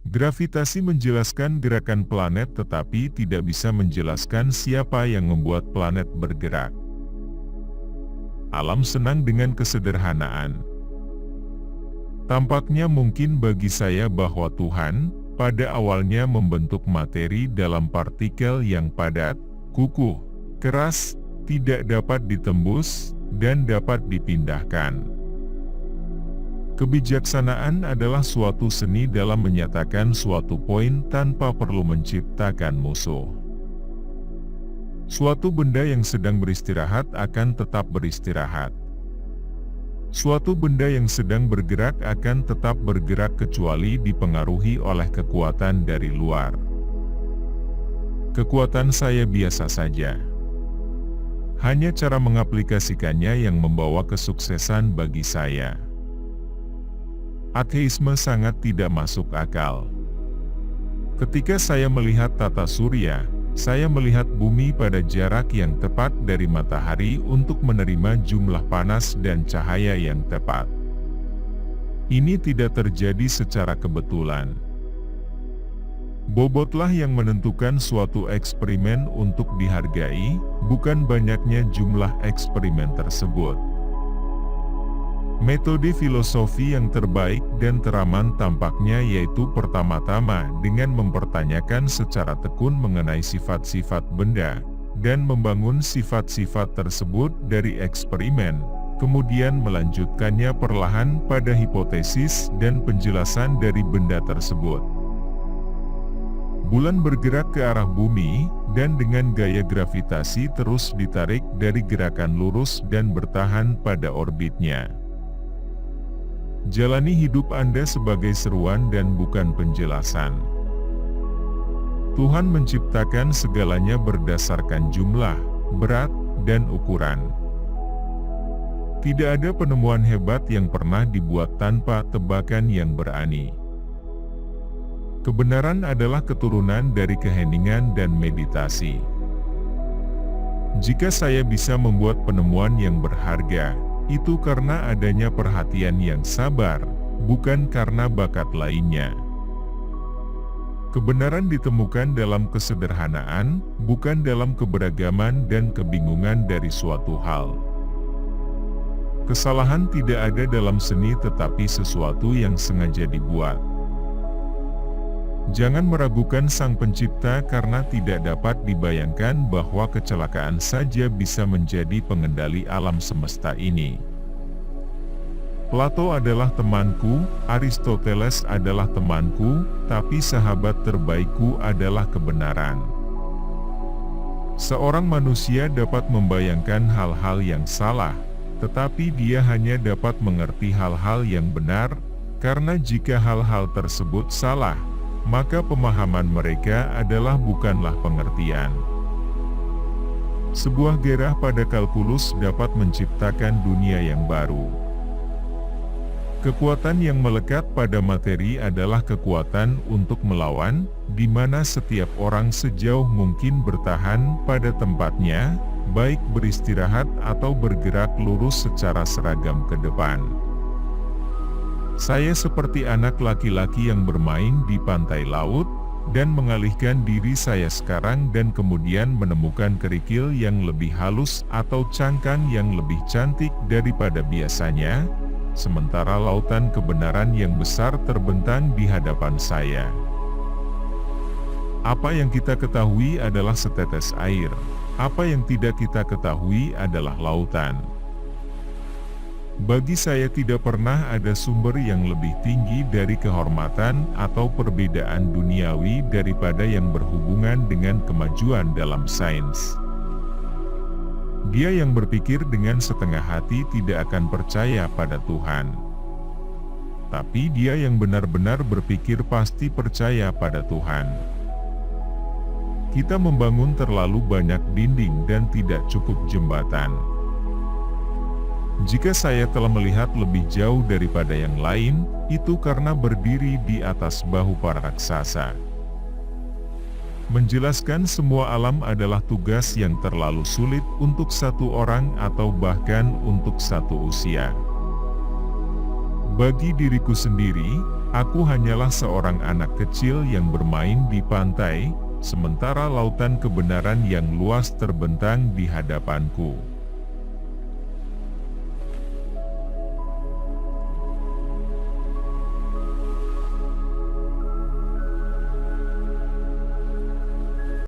Gravitasi menjelaskan gerakan planet tetapi tidak bisa menjelaskan siapa yang membuat planet bergerak. Alam senang dengan kesederhanaan. Tampaknya mungkin bagi saya bahwa Tuhan, pada awalnya membentuk materi dalam partikel yang padat, kukuh, keras, tidak dapat ditembus, dan dapat dipindahkan. Kebijaksanaan adalah suatu seni dalam menyatakan suatu poin tanpa perlu menciptakan musuh. Suatu benda yang sedang beristirahat akan tetap beristirahat. Suatu benda yang sedang bergerak akan tetap bergerak kecuali dipengaruhi oleh kekuatan dari luar. Kekuatan saya biasa saja. Hanya cara mengaplikasikannya yang membawa kesuksesan bagi saya. Ateisme sangat tidak masuk akal. Ketika saya melihat tata surya, saya melihat bumi pada jarak yang tepat dari matahari untuk menerima jumlah panas dan cahaya yang tepat. Ini tidak terjadi secara kebetulan. Bobotlah yang menentukan suatu eksperimen untuk dihargai, bukan banyaknya jumlah eksperimen tersebut. Metode filosofi yang terbaik dan teraman tampaknya yaitu pertama-tama dengan mempertanyakan secara tekun mengenai sifat-sifat benda, dan membangun sifat-sifat tersebut dari eksperimen, kemudian melanjutkannya perlahan pada hipotesis dan penjelasan dari benda tersebut. Bulan bergerak ke arah bumi, dan dengan gaya gravitasi terus ditarik dari gerakan lurus dan bertahan pada orbitnya. Jalani hidup Anda sebagai seruan dan bukan penjelasan. Tuhan menciptakan segalanya berdasarkan jumlah, berat, dan ukuran. Tidak ada penemuan hebat yang pernah dibuat tanpa tebakan yang berani. Kebenaran adalah keturunan dari keheningan dan meditasi. Jika saya bisa membuat penemuan yang berharga, itu karena adanya perhatian yang sabar, bukan karena bakat lainnya. Kebenaran ditemukan dalam kesederhanaan, bukan dalam keberagaman dan kebingungan dari suatu hal. Kesalahan tidak ada dalam seni tetapi sesuatu yang sengaja dibuat. Jangan meragukan Sang Pencipta karena tidak dapat dibayangkan bahwa kecelakaan saja bisa menjadi pengendali alam semesta ini. Plato adalah temanku, Aristoteles adalah temanku, tapi sahabat terbaikku adalah kebenaran. Seorang manusia dapat membayangkan hal-hal yang salah, tetapi dia hanya dapat mengerti hal-hal yang benar, karena jika hal-hal tersebut salah, maka pemahaman mereka adalah bukanlah pengertian. Sebuah gairah pada kalkulus dapat menciptakan dunia yang baru. Kekuatan yang melekat pada materi adalah kekuatan untuk melawan, di mana setiap orang sejauh mungkin bertahan pada tempatnya, baik beristirahat atau bergerak lurus secara seragam ke depan. Saya seperti anak laki-laki yang bermain di pantai laut, dan mengalihkan diri saya sekarang dan kemudian menemukan kerikil yang lebih halus atau cangkang yang lebih cantik daripada biasanya, sementara lautan kebenaran yang besar terbentang di hadapan saya. Apa yang kita ketahui adalah setetes air, apa yang tidak kita ketahui adalah lautan. Bagi saya tidak pernah ada sumber yang lebih tinggi dari kehormatan atau perbedaan duniawi daripada yang berhubungan dengan kemajuan dalam sains. Dia yang berpikir dengan setengah hati tidak akan percaya pada Tuhan. Tapi dia yang benar-benar berpikir pasti percaya pada Tuhan. Kita membangun terlalu banyak dinding dan tidak cukup jembatan. Jika saya telah melihat lebih jauh daripada yang lain, itu karena berdiri di atas bahu para raksasa. Menjelaskan semua alam adalah tugas yang terlalu sulit untuk satu orang atau bahkan untuk satu usia. Bagi diriku sendiri, aku hanyalah seorang anak kecil yang bermain di pantai, sementara lautan kebenaran yang luas terbentang di hadapanku.